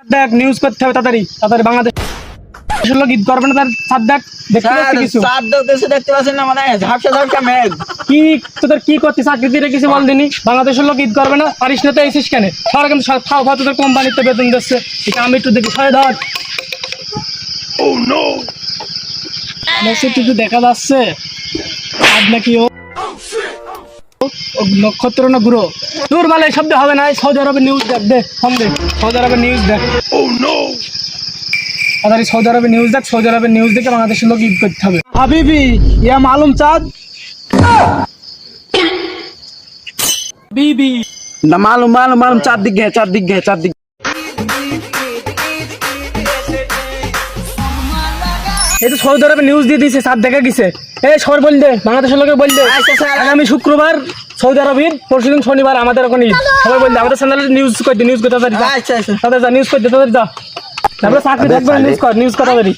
দেখ নিউজ করতে হবে তাড়াতাড়ি তাড়াতাড়ি বাংলাদেশ লোক ঈদ করবে না তার সাত দেখ দেখতে পাচ্ছি কিছু চাঁদ দেখতে পাচ্ছেন না মানে ঝাপসা ঝাপসা মেঘ। কি তোদের কি করছিস চাকরি দিয়ে কিছু বল দিনি বাংলাদেশের লোক ঈদ করবে না পারিস না তো এসিস কেন সরকার কিন্তু ফাও ফাও তোদের কোম্পানিতে বেতন দিচ্ছে এটা আমি একটু দেখি সরে ধর একটু দেখা যাচ্ছে আজ নাকি ও নক্ষত্র না গুরু দূর মালে শব্দ হবে না সৌদি আরবের নিউজ দেখ দেখ সঙ্গে সৌদি আরবের নিউজ দেখ তাড়াতাড়ি সৌদি আরবের নিউজ দেখ সৌদি আরবের নিউজ দেখে বাংলাদেশের লোক ঈদ করতে হবে হাবিবি ইয়া মালুম চাঁদ বিবি না মালুম মালুম মালুম চারদিক গে এই তো সৌদি আরবের নিউজ দিয়ে দিয়েছে চাঁদ দেখা গেছে এই সর বল দে বাংলাদেশের লোকে বল দে আগামী শুক্রবার সৌদি আরব ঈদ পরশুদিন শনিবার আমাদের ওখানে ঈদ সবাই বল দে আমাদের চ্যানেলে নিউজ করে দে নিউজ করতে তাদের যা নিউজ করে দে তাদের যা তারপরে চাকরি থাকবে নিউজ কর তাড়াতাড়ি